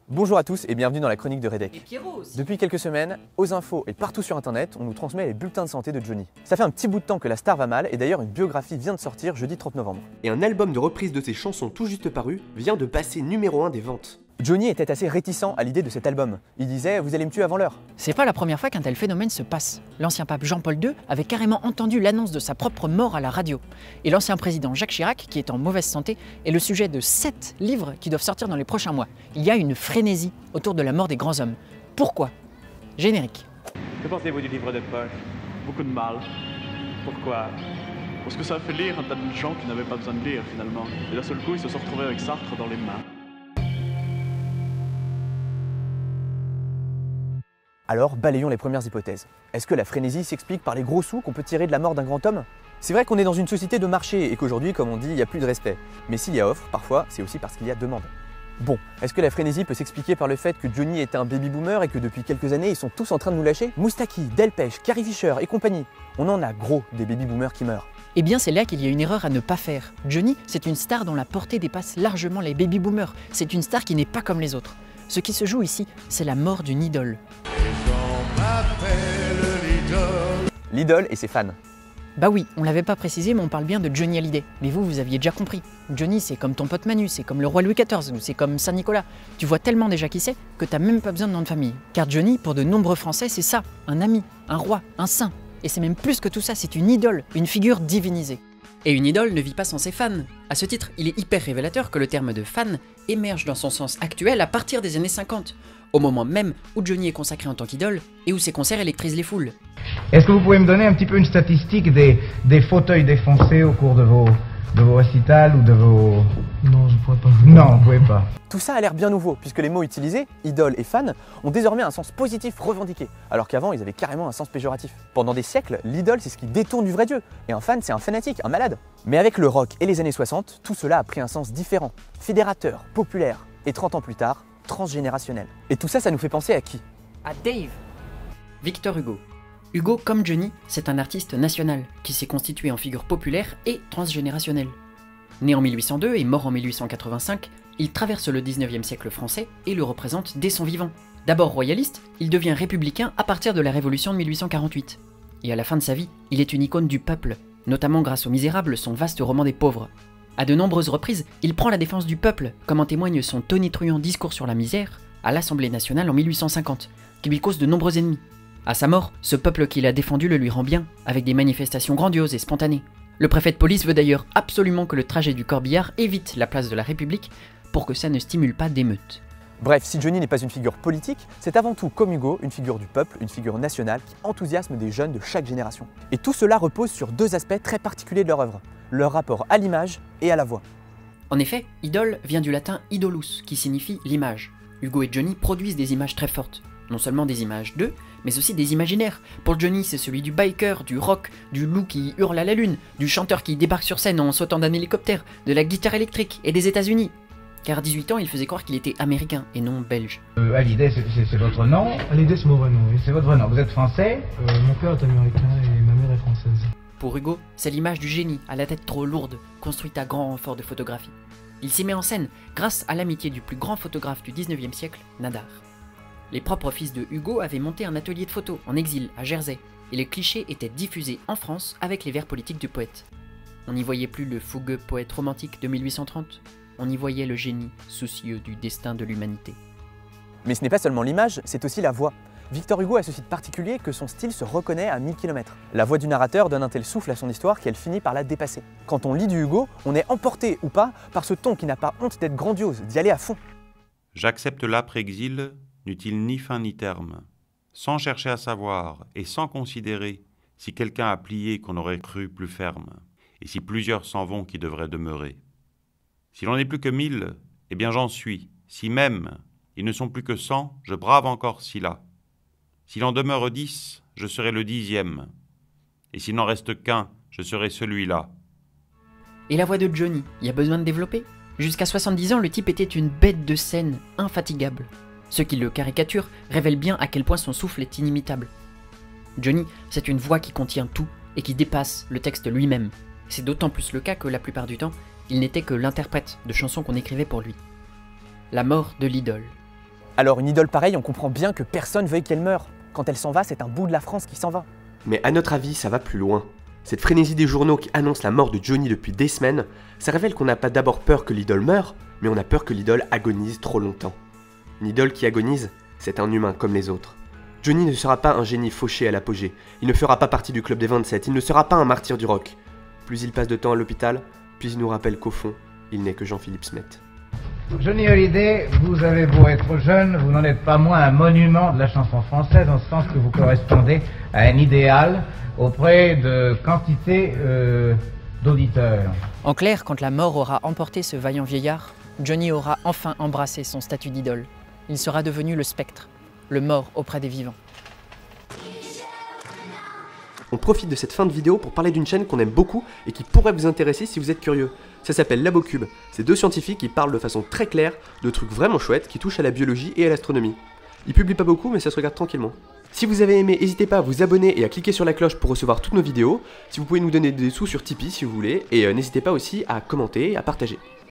Bonjour à tous et bienvenue dans la chronique de Redec. Et Pierrot aussi. Depuis quelques semaines, aux infos et partout sur internet, on nous transmet les bulletins de santé de Johnny. Ça fait un petit bout de temps que la star va mal et d'ailleurs une biographie vient de sortir jeudi 30 novembre. Et un album de reprise de ses chansons tout juste paru vient de passer numéro 1 des ventes. Johnny était assez réticent à l'idée de cet album. Il disait « vous allez me tuer avant l'heure ». C'est pas la première fois qu'un tel phénomène se passe. L'ancien pape Jean-Paul II avait carrément entendu l'annonce de sa propre mort à la radio. Et l'ancien président Jacques Chirac, qui est en mauvaise santé, est le sujet de 7 livres qui doivent sortir dans les prochains mois. Il y a une frénésie autour de la mort des grands hommes. Pourquoi? Générique. Que pensez-vous du livre de poche? Beaucoup de mal. Pourquoi? Parce que ça a fait lire un tas de gens qui n'avaient pas besoin de lire finalement. Et d'un seul coup, ils se sont retrouvés avec Sartre dans les mains. Alors, balayons les premières hypothèses. Est-ce que la frénésie s'explique par les gros sous qu'on peut tirer de la mort d'un grand homme? C'est vrai qu'on est dans une société de marché et qu'aujourd'hui, comme on dit, il n'y a plus de respect. Mais s'il y a offre, parfois, c'est aussi parce qu'il y a demande. Bon, est-ce que la frénésie peut s'expliquer par le fait que Johnny est un baby-boomer et que depuis quelques années, ils sont tous en train de nous lâcher? Moustaki, Delpech, Carrie Fisher et compagnie. On en a gros des baby-boomers qui meurent. Eh bien, c'est là qu'il y a une erreur à ne pas faire. Johnny, c'est une star dont la portée dépasse largement les baby-boomers. C'est une star qui n'est pas comme les autres. Ce qui se joue ici, c'est la mort d'une idole. L'idole et ses fans. Bah oui, on l'avait pas précisé, mais on parle bien de Johnny Hallyday. Mais vous aviez déjà compris. Johnny, c'est comme ton pote Manu, c'est comme le roi Louis XIV, ou c'est comme Saint-Nicolas. Tu vois tellement déjà qui c'est que t'as même pas besoin de nom de famille. Car Johnny, pour de nombreux Français, c'est ça, un ami, un roi, un saint. Et c'est même plus que tout ça, c'est une idole, une figure divinisée. Et une idole ne vit pas sans ses fans. À ce titre, il est hyper révélateur que le terme de fan émerge dans son sens actuel à partir des années 50, au moment même où Johnny est consacré en tant qu'idole et où ses concerts électrisent les foules. Est-ce que vous pouvez me donner un petit peu une statistique des fauteuils défoncés au cours de vos récitals ou de vos... Non, je pourrais pas. Non, vous pouvez pas. Tout ça a l'air bien nouveau, puisque les mots utilisés, idole et fan, ont désormais un sens positif revendiqué, alors qu'avant ils avaient carrément un sens péjoratif. Pendant des siècles, l'idole c'est ce qui détourne du vrai Dieu, et un fan c'est un fanatique, un malade. Mais avec le rock et les années 60, tout cela a pris un sens différent, fédérateur, populaire, et 30 ans plus tard, transgénérationnel. Et tout ça, ça nous fait penser à qui? À Dave. Victor Hugo. Hugo, comme Johnny, c'est un artiste national qui s'est constitué en figure populaire et transgénérationnelle. Né en 1802 et mort en 1885, il traverse le 19e siècle français et le représente dès son vivant. D'abord royaliste, il devient républicain à partir de la Révolution de 1848. Et à la fin de sa vie, il est une icône du peuple, notamment grâce aux Misérables, son vaste roman des pauvres. À de nombreuses reprises, il prend la défense du peuple, comme en témoigne son tonitruant discours sur la misère à l'Assemblée nationale en 1850, qui lui cause de nombreux ennemis. À sa mort, ce peuple qu'il a défendu le lui rend bien, avec des manifestations grandioses et spontanées. Le préfet de police veut d'ailleurs absolument que le trajet du corbillard évite la place de la République pour que ça ne stimule pas d'émeutes. Bref, si Johnny n'est pas une figure politique, c'est avant tout, comme Hugo, une figure du peuple, une figure nationale qui enthousiasme des jeunes de chaque génération. Et tout cela repose sur deux aspects très particuliers de leur œuvre, leur rapport à l'image et à la voix. En effet, idole vient du latin idolus, qui signifie l'image. Hugo et Johnny produisent des images très fortes. Non seulement des images d'eux, mais aussi des imaginaires. Pour Johnny, c'est celui du biker, du rock, du loup qui hurle à la lune, du chanteur qui débarque sur scène en sautant d'un hélicoptère, de la guitare électrique et des États-Unis. Car à 18 ans, il faisait croire qu'il était américain et non belge. Hallyday, c'est votre nom? Hallyday, c'est mon vrai nom, oui. C'est votre vrai nom. Vous êtes français? Mon père est américain et ma mère est française. Pour Hugo, c'est l'image du génie, à la tête trop lourde, construite à grand renfort de photographie. Il s'y met en scène grâce à l'amitié du plus grand photographe du 19e siècle, Nadar. Les propres fils de Hugo avaient monté un atelier de photo en exil à Jersey, et les clichés étaient diffusés en France avec les vers politiques du poète. On n'y voyait plus le fougueux poète romantique de 1830, on y voyait le génie soucieux du destin de l'humanité. Mais ce n'est pas seulement l'image, c'est aussi la voix. Victor Hugo a ceci de particulier que son style se reconnaît à 1000 km. La voix du narrateur donne un tel souffle à son histoire qu'elle finit par la dépasser. Quand on lit du Hugo, on est emporté ou pas par ce ton qui n'a pas honte d'être grandiose, d'y aller à fond. J'accepte l'après-exil, n'eut-il ni fin ni terme, sans chercher à savoir et sans considérer si quelqu'un a plié qu'on aurait cru plus ferme, et si plusieurs s'en vont qui devraient demeurer. Si l'on n'est plus que 1000, eh bien j'en suis. Si même ils ne sont plus que 100, je brave encore Scylla. S'il en demeure 10, je serai le 10e. Et s'il n'en reste qu'un, je serai celui-là. Et la voix de Johnny, y a besoin de développer? Jusqu'à 70 ans, le type était une bête de scène, infatigable. Ceux qui le caricaturent révèlent bien à quel point son souffle est inimitable. Johnny, c'est une voix qui contient tout et qui dépasse le texte lui-même. C'est d'autant plus le cas que la plupart du temps, il n'était que l'interprète de chansons qu'on écrivait pour lui. La mort de l'idole. Alors une idole pareille, on comprend bien que personne veuille qu'elle meure. Quand elle s'en va, c'est un bout de la France qui s'en va. Mais à notre avis, ça va plus loin. Cette frénésie des journaux qui annoncent la mort de Johnny depuis des semaines, ça révèle qu'on n'a pas d'abord peur que l'idole meure, mais on a peur que l'idole agonise trop longtemps. Une idole qui agonise, c'est un humain comme les autres. Johnny ne sera pas un génie fauché à l'apogée, il ne fera pas partie du club des 27, il ne sera pas un martyr du rock. Plus il passe de temps à l'hôpital, plus il nous rappelle qu'au fond, il n'est que Jean-Philippe Smet. Johnny Hallyday, vous avez beau être jeune, vous n'en êtes pas moins un monument de la chanson française, en ce sens que vous correspondez à un idéal auprès de quantité d'auditeurs. En clair, quand la mort aura emporté ce vaillant vieillard, Johnny aura enfin embrassé son statut d'idole. Il sera devenu le spectre, le mort auprès des vivants. On profite de cette fin de vidéo pour parler d'une chaîne qu'on aime beaucoup et qui pourrait vous intéresser si vous êtes curieux. Ça s'appelle LaboCube. C'est 2 scientifiques qui parlent de façon très claire de trucs vraiment chouettes qui touchent à la biologie et à l'astronomie. Ils publient pas beaucoup mais ça se regarde tranquillement. Si vous avez aimé, n'hésitez pas à vous abonner et à cliquer sur la cloche pour recevoir toutes nos vidéos. Si vous pouvez nous donner des sous sur Tipeee si vous voulez. Et n'hésitez pas aussi à commenter et à partager.